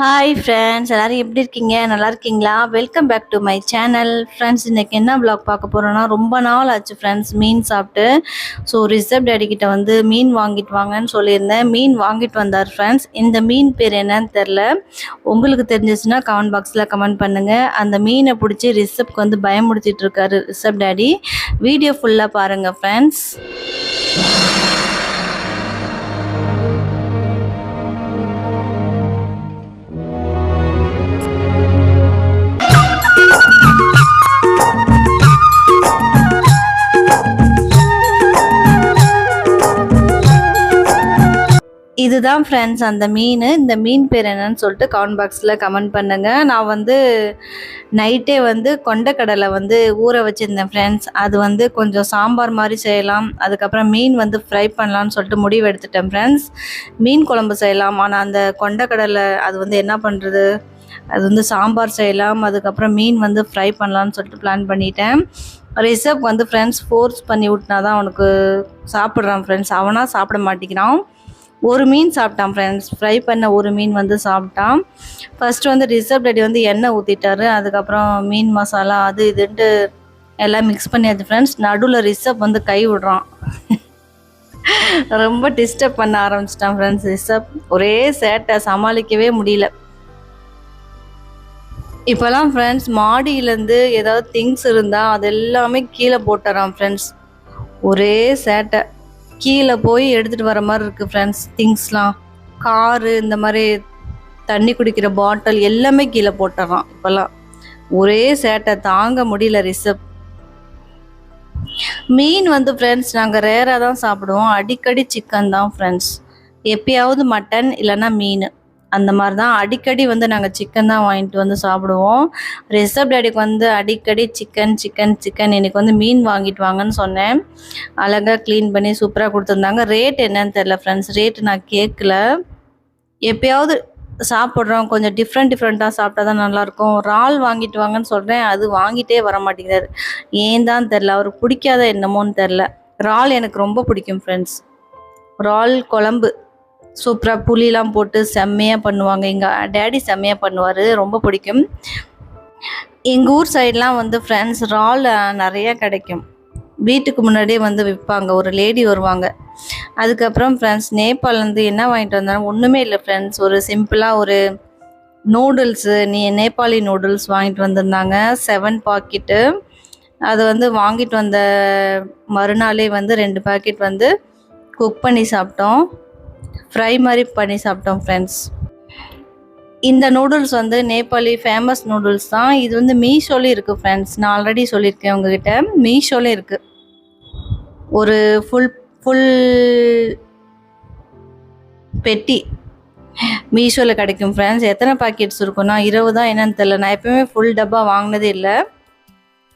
Hi friends, எல்லாரும் எப்படி இருக்கீங்க? நல்லா இருக்கீங்களா? Welcome back to my channel. Friends, இன்றைக்கி என்ன vlog பார்க்க போகிறோன்னா, ரொம்ப நாள் ஆச்சு ஃப்ரெண்ட்ஸ் மீன் சாப்பிட்டு. ஸோ ரிஷப் டேடி கிட்ட வந்து மீன் வாங்கிட்டு வாங்கன்னு சொல்லியிருந்தேன். மீன் வாங்கிட்டு வந்தார் ஃப்ரெண்ட்ஸ். இந்த மீன் பேர் என்னன்னு தெரில. உங்களுக்கு தெரிஞ்சிச்சுன்னா கமெண்ட் பாக்ஸில் கமெண்ட் பண்ணுங்கள். அந்த மீனை பிடிச்சி ரிஷப்க்கு வந்து பயமுடுத்திட்டு இருக்காரு ரிஷப் டேடி. வீடியோ ஃபுல்லாக பாருங்கள் ஃப்ரெண்ட்ஸ். இதுதான் ஃப்ரெண்ட்ஸ் அந்த மீன். இந்த மீன் பேர் என்னன்னு சொல்லிட்டு கமெண்ட் பாக்ஸில் கமெண்ட் பண்ணுங்கள். நான் வந்து நைட்டே வந்து கொண்டக்கடலை வந்து ஊற வச்சுருந்தேன் ஃப்ரெண்ட்ஸ். அது வந்து கொஞ்சம் சாம்பார் மாதிரி செய்யலாம், அதுக்கப்புறம் மீன் வந்து ஃப்ரை பண்ணலான்னு சொல்லிட்டு முடிவு எடுத்துட்டேன் ஃப்ரெண்ட்ஸ். மீன் குழம்பு செய்யலாம், ஆனால் அந்த கொண்டக்கடலை அது வந்து என்ன பண்ணுறது, அது வந்து சாம்பார் செய்யலாம், அதுக்கப்புறம் மீன் வந்து ஃப்ரை பண்ணலான்னு சொல்லிட்டு பிளான் பண்ணிட்டேன். ரிஷப் வந்து ஃப்ரெண்ட்ஸ் ஃபோர்ஸ் பண்ணி விட்டினா தான் அவனுக்கு சாப்பிட்றான் ஃப்ரெண்ட்ஸ். அவனாக சாப்பிட மாட்டேங்கிறான். ஒரு மீன் சாப்பிட்டான் ஃப்ரெண்ட்ஸ், ஃப்ரை பண்ண ஒரு மீன் வந்து சாப்பிட்டான். ஃபஸ்ட்டு வந்து ரிஷப் டேடி வந்து எண்ணெய் ஊற்றிட்டாரு, அதுக்கப்புறம் மீன் மசாலா அது இதுன்ட்டு எல்லாம் மிக்ஸ் பண்ணியாச்சு ஃப்ரெண்ட்ஸ். நடுவில் ரிஷப் வந்து கை விடுறான். ரொம்ப டிஸ்டர்ப் பண்ண ஆரம்பிச்சிட்டான் ஃப்ரெண்ட்ஸ் ரிஷப். ஒரே சேட்டை, சமாளிக்கவே முடியல. இப்போல்லாம் ஃப்ரெண்ட்ஸ் மாடியிலேருந்து ஏதாவது திங்ஸ் இருந்தால் அது எல்லாமே கீழே போட்டுறான் ஃப்ரெண்ட்ஸ். ஒரே சேட்டை. கீழே போய் எடுத்துகிட்டு வர மாதிரி இருக்குது ஃப்ரெண்ட்ஸ். திங்ஸ்லாம், காரு, இந்த மாதிரி தண்ணி குடிக்கிற பாட்டில் எல்லாமே கீழே போட்டுறான். இப்போல்லாம் ஒரே சேட்டை, தாங்க முடியல ரிஷப். மீன் வந்து ஃப்ரெண்ட்ஸ் நாங்கள் ரேராக தான் சாப்பிடுவோம். அடிக்கடி சிக்கன் தான் ஃப்ரெண்ட்ஸ். எப்பயாவது மட்டன் இல்லைன்னா மீன், அந்த மாதிரி தான். அடிக்கடி வந்து நாங்கள் சிக்கன் தான் வாங்கிட்டு வந்து சாப்பிடுவோம். ரிஷப் டேடிக்கு வந்து அடிக்கடி சிக்கன் சிக்கன் சிக்கன். இன்றைக்கி வந்து மீன் வாங்கிட்டு வாங்கன்னு சொன்னேன். அழகாக க்ளீன் பண்ணி சூப்பராக கொடுத்துருந்தாங்க. ரேட் என்னன்னு தெரில ஃப்ரெண்ட்ஸ், ரேட்டு நான் கேட்கல. எப்பயாவது சாப்பிட்றோம், கொஞ்சம் டிஃப்ரெண்ட்டாக சாப்பிட்டா தான் நல்லாயிருக்கும். இறால் வாங்கிட்டு வாங்கன்னு சொல்கிறேன், அது வாங்கிட்டே வர மாட்டேங்கிறாரு. ஏன் தான் தெரில, அவருக்கு பிடிக்காத என்னமோன்னு தெரில. இறால் எனக்கு ரொம்ப பிடிக்கும் ஃப்ரெண்ட்ஸ். இறால் குழம்பு சூப்பராக புளிலாம் போட்டு செம்மையாக பண்ணுவாங்க. எங்கள் டேடி செம்மையாக பண்ணுவார், ரொம்ப பிடிக்கும். எங்கள் ஊர் சைட்லாம் வந்து ஃப்ரெண்ட்ஸ் இறால் நிறையா கிடைக்கும். வீட்டுக்கு முன்னாடியே வந்து விற்பாங்க, ஒரு லேடி வருவாங்க. அதுக்கப்புறம் ஃப்ரெண்ட்ஸ் நேபாள்லேருந்து என்ன வாங்கிட்டு வந்தாலும் ஒன்றுமே இல்லை ஃப்ரெண்ட்ஸ். ஒரு சிம்பிளாக ஒரு நூடுல்ஸு, நேபாளி நூடுல்ஸ் வாங்கிட்டு வந்திருந்தாங்க, 7 பாக்கெட்டு. அது வந்து வாங்கிட்டு வந்த மறுநாளே வந்து 2 பாக்கெட் வந்து குக் பண்ணி சாப்பிட்டோம், ஃப்ரை மாதிரி பண்ணி சாப்பிட்டோம் ஃப்ரெண்ட்ஸ். இந்த நூடுல்ஸ் வந்து நேபாளி ஃபேமஸ் நூடுல்ஸ் தான். இது வந்து மீஷோலேயும் இருக்குது ஃப்ரெண்ட்ஸ். நான் ஆல்ரெடி சொல்லியிருக்கேன் உங்ககிட்ட, மீஷோலே இருக்குது. ஒரு ஃபுல் பெட்டி மீஷோவில் கிடைக்கும் ஃப்ரெண்ட்ஸ். எத்தனை பாக்கெட்ஸ் இருக்குன்னா 20 தான், என்னன்னு தெரில. நான் எப்பவுமே ஃபுல் டப்பா வாங்கினதே இல்லை.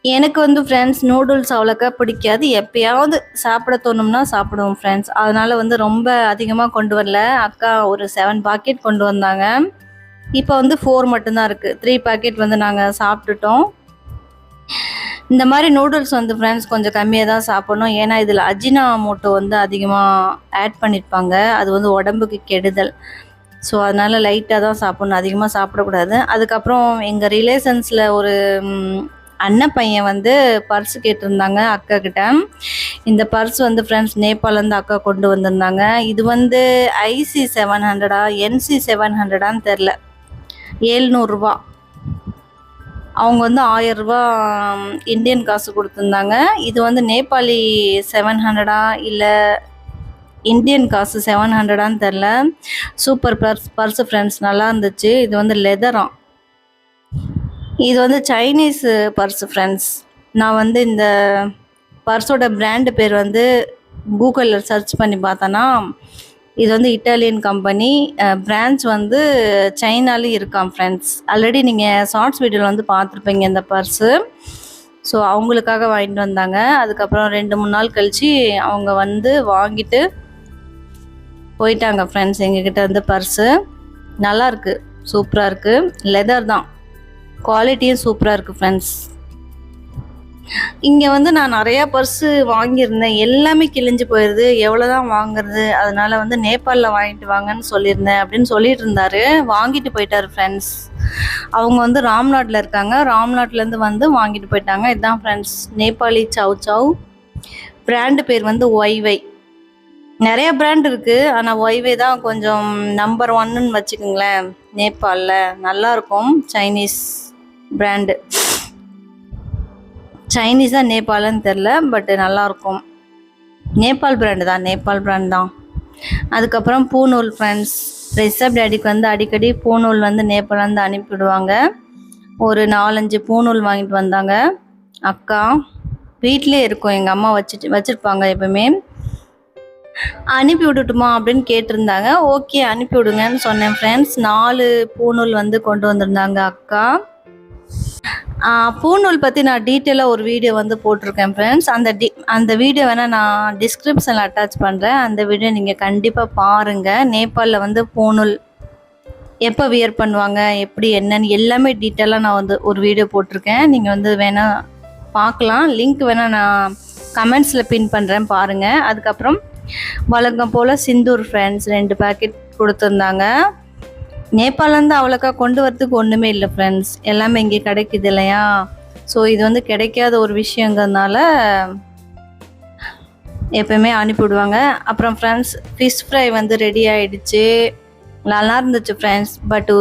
எனக்கு வந்து ஃப்ரெண்ட்ஸ் நூடுல்ஸ் அவ்வளோக்கா பிடிக்காது. எப்போயாவது சாப்பிட தோணும்னா சாப்பிடுவோம் ஃப்ரெண்ட்ஸ். அதனால் வந்து ரொம்ப அதிகமாக கொண்டு வரல. அக்கா ஒரு 7 பாக்கெட் கொண்டு வந்தாங்க. இப்போ வந்து 4 மட்டும்தான் இருக்குது. 3 பாக்கெட் வந்து நாங்கள் சாப்பிட்டுட்டோம். இந்த மாதிரி நூடுல்ஸ் வந்து ஃப்ரெண்ட்ஸ் கொஞ்சம் கம்மியாக தான் சாப்பிடணும். ஏன்னா இதில் அஜினோமோட்டோ வந்து அதிகமாக ஆட் பண்ணியிருப்பாங்க. அது வந்து உடம்புக்கு கெடுதல். ஸோ அதனால் லைட்டாக தான் சாப்பிட்ணும், அதிகமாக சாப்பிடக்கூடாது. அதுக்கப்புறம் எங்கள் ரிலேஷன்ஸில் ஒரு அண்ணன் பையன் வந்து பர்ஸ் கேட்டிருந்தாங்க அக்கா கிட்ட. இந்த பர்ஸ் வந்து ஃப்ரெண்ட்ஸ் நேபாளிலேருந்து அக்கா கொண்டு வந்திருந்தாங்க. இது வந்து IC 700 NC 700 தெரில, 700 ரூபா. அவங்க வந்து 1000 ரூபா இந்தியன் காசு கொடுத்துருந்தாங்க. இது வந்து நேபாளி 700 இல்லை இந்தியன் காசு 700 தெரில. சூப்பர் பர்ஸ் ஃப்ரெண்ட்ஸ், நல்லா இருந்துச்சு. இது வந்து லெதராம். இது வந்து சைனீஸ் பர்ஸு ஃப்ரெண்ட்ஸ். நான் வந்து இந்த பர்ஸோட பிராண்டு பேர் வந்து கூகுளில் சர்ச் பண்ணி பார்த்தேன்னா இது வந்து இட்டாலியன் கம்பெனி. பிரான்ச் வந்து சைனாலேயும் இருக்கான் ஃப்ரெண்ட்ஸ். ஆல்ரெடி நீங்கள் ஷார்ட்ஸ் வீடியோவில் வந்து பார்த்துருப்பீங்க இந்த பர்ஸு. ஸோ அவங்களுக்காக வாங்கிட்டு வந்தாங்க. அதுக்கப்புறம் 2-3 நாள் கழித்து அவங்க வந்து வாங்கிட்டு போயிட்டாங்க ஃப்ரெண்ட்ஸ். எங்ககிட்ட வந்து பர்ஸு நல்லாயிருக்கு, சூப்பராக இருக்குது. லெதர் தான், குவாலிட்டியும் சூப்பராக இருக்குது ஃப்ரெண்ட்ஸ். இங்கே வந்து நான் நிறையா பர்ஸு வாங்கியிருந்தேன், எல்லாமே கிழிஞ்சு போயிடுது, எவ்வளோ தான் வாங்குறது, அதனால் வந்து நேபாளில் வாங்கிட்டு வாங்கன்னு சொல்லியிருந்தேன் அப்படின்னு சொல்லிட்டு இருந்தாரு. வாங்கிட்டு போயிட்டார் ஃப்ரெண்ட்ஸ். அவங்க வந்து ராம்நாட்டில் இருக்காங்க, ராம்நாட்லேருந்து வந்து வாங்கிட்டு போயிட்டாங்க. இதுதான் ஃப்ரெண்ட்ஸ் நேபாளி சவ் சவ். பிராண்டு பேர் வந்து ஒய்வை. நிறைய பிராண்ட் இருக்குது, ஆனால் ஒய்வே தான் கொஞ்சம் நம்பர் ஒன்னுன்னு வச்சுக்கோங்களேன். நேபாளில் நல்லாயிருக்கும். சைனீஸ் பிராண்டு, சைனீஸா நேபாளன்னு தெரில, பட் நல்லாயிருக்கும். நேபாள் பிராண்டு தான், நேபாள் பிராண்ட் தான். அதுக்கப்புறம் பூநூல் ஃப்ரெண்ட்ஸ். ரிஷப் டேடிக்கு வந்து அடிக்கடி பூநூல் வந்து நேபாளந்து அனுப்பிவிடுவாங்க. ஒரு 4-5 பூநூல் வாங்கிட்டு வந்தாங்க. அக்கா வீட்டிலே இருக்கும், எங்கள் அம்மா வச்சுருப்பாங்க எப்பவுமே. அனுப்பி விடட்டுமா அப்படின்னு கேட்டிருந்தாங்க. ஓகே அனுப்பி விடுங்கன்னு சொன்னேன் ஃப்ரெண்ட்ஸ். 4 பூநூல் வந்து கொண்டு வந்திருந்தாங்க அக்கா. பூநூல் பற்றி நான் டீட்டெயிலாக ஒரு வீடியோ வந்து போட்டிருக்கேன் ஃப்ரெண்ட்ஸ். அந்த வீடியோ வேணால் நான் டிஸ்கிரிப்ஷனில் அட்டாச் பண்ணுறேன். அந்த வீடியோ நீங்கள் கண்டிப்பாக பாருங்கள். நேபாளில் வந்து பூநூல் எப்போ வியர் பண்ணுவாங்க, எப்படி என்னன்னு எல்லாமே டீட்டெயிலாக நான் வந்து ஒரு வீடியோ போட்டிருக்கேன். நீங்கள் வந்து வேணால் பார்க்கலாம். லிங்க் வேணால் நான் கமெண்ட்ஸில் பின் பண்ணுறேன், பாருங்கள். அதுக்கப்புறம் வழக்கம் போல் சிந்தூர் ஃப்ரெண்ட்ஸ் 2 பேக்கெட் கொடுத்துருந்தாங்க. நேபாளிலேருந்து அவ்வளோக்கா கொண்டு வரதுக்கு ஒன்றுமே இல்லை ஃப்ரெண்ட்ஸ், எல்லாமே இங்கே கிடைக்குது இல்லையா. ஸோ இது வந்து கிடைக்காத ஒரு விஷயங்கிறதுனால எப்போயுமே அனுப்பிவிடுவாங்க. அப்புறம் ஃப்ரெண்ட்ஸ் ஃபிஷ் ஃப்ரை வந்து ரெடி ஆகிடுச்சு, நல்லா இருந்துச்சு ஃப்ரெண்ட்ஸ். பட்டு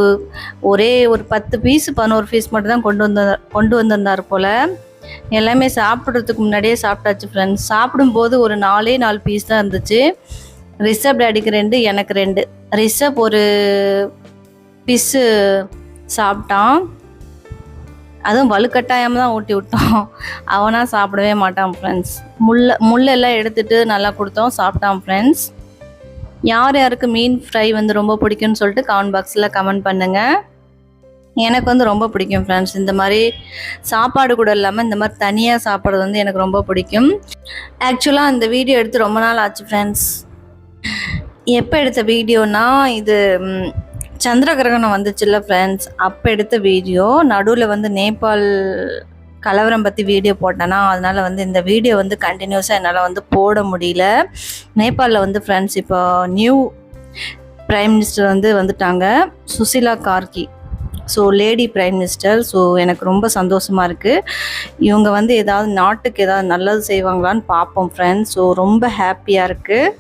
ஒரே ஒரு 10 பீஸ் 11 பீஸ் மட்டும் தான் கொண்டு வந்திருந்தார் போல். எல்லாமே சாப்பிட்றதுக்கு முன்னாடியே சாப்பிட்டாச்சு ஃப்ரெண்ட்ஸ். சாப்பிடும்போது ஒரு 4 பீஸ் தான் இருந்துச்சு. ரிஷப் டேடிக்கு 2, எனக்கு 2. ரிஷப் ஒரு பீஸு சாப்பிட்டான், அதுவும் வலுக்கட்டாயமாக தான் ஊட்டி விட்டோம். அவனாக சாப்பிடவே மாட்டான் ஃப்ரெண்ட்ஸ். முள்ளெல்லாம் எடுத்துகிட்டு நல்லா கொடுத்தோம், சாப்பிட்டான் ஃப்ரெண்ட்ஸ். யார் யாருக்கு மீன் ஃப்ரை வந்து ரொம்ப பிடிக்கும்னு சொல்லிட்டு கமெண்ட் பாக்ஸில் கமெண்ட் பண்ணுங்கள். எனக்கு வந்து ரொம்ப பிடிக்கும் ஃப்ரெண்ட்ஸ். இந்த மாதிரி சாப்பாடு கூட இல்லாமல் இந்த மாதிரி தனியாக சாப்பிட்றது வந்து எனக்கு ரொம்ப பிடிக்கும். ஆக்சுவலாக இந்த வீடியோ எடுத்து ரொம்ப நாள் ஆச்சு ஃப்ரெண்ட்ஸ். எப்போ எடுத்த வீடியோனா, இது சந்திர கிரகணம் வந்துச்சுல்ல ஃப்ரெண்ட்ஸ், அப்போ எடுத்த வீடியோ. நடுவில் வந்து நேபாள் கலவரம் பற்றி வீடியோ போட்டேன்னா, அதனால் வந்து இந்த வீடியோ வந்து கண்டினியூஸாக என்னால் வந்து போட முடியல. நேபாளில் வந்து ஃப்ரெண்ட்ஸ் இப்போ நியூ பிரைம் மினிஸ்டர் வந்து வந்துட்டாங்க, Sushila Karki. So lady prime minister. So எனக்கு ரொம்ப சந்தோஷமாக இருக்குது. இவங்க வந்து ஏதாவது நாட்டுக்கு ஏதாவது நல்லது செய்வாங்களான்னு பார்ப்போம் ஃப்ரெண்ட்ஸ். ஸோ ரொம்ப ஹாப்பியாக இருக்குது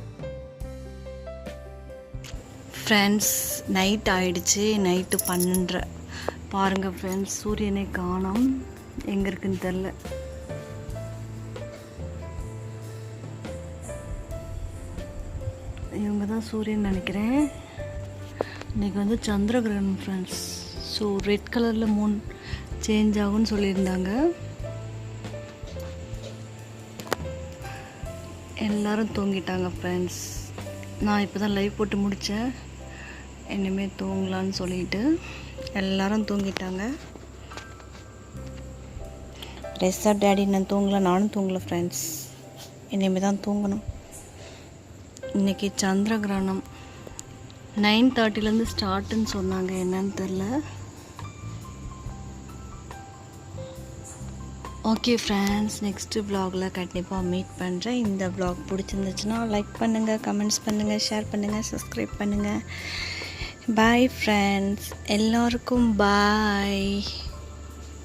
ஃப்ரெண்ட்ஸ். நைட் ஆகிடுச்சு, நைட்டு 12:30. பாருங்கள் ஃப்ரெண்ட்ஸ், சூரியனை காணோம், எங்கே இருக்குன்னு தெரில. இவங்க தான் சூரியன் நினைக்கிறேன். இன்றைக்கி வந்து சந்திர கிரகணம் ஃப்ரெண்ட்ஸ். ஸோ ரெட் கலரில் மூன் சேஞ்ச் ஆகும்னு சொல்லியிருந்தாங்க. எல்லோரும் தூங்கிட்டாங்க ஃப்ரெண்ட்ஸ். நான் இப்போ தான் லைவ் போட்டு முடித்தேன், இனிமேல் தூங்கலான்னு சொல்லிட்டு எல்லோரும் தூங்கிட்டாங்க. ரிஷப் டேடி நான் தூங்கலை, நானும் தூங்கலை ஃப்ரெண்ட்ஸ். இனிமேல் தான் தூங்கணும். இன்றைக்கி சந்திர கிரகணம் 9:30லேருந்து ஸ்டார்ட்டுன்னு சொன்னாங்க, என்னன்னு தெரில. ஓகே ஃப்ரெண்ட்ஸ், நெக்ஸ்ட்டு வ்ளாகில் கண்டிப்பாக மீட் பண்ணுறேன். இந்த வ்ளாக் பிடிச்சிருந்துச்சுன்னா லைக் பண்ணுங்கள், கமெண்ட்ஸ் பண்ணுங்கள், ஷேர் பண்ணுங்கள், சப்ஸ்கிரைப் பண்ணுங்கள். பாய் ஃப்ரெண்ட்ஸ், எல்லோருக்கும் பாய்.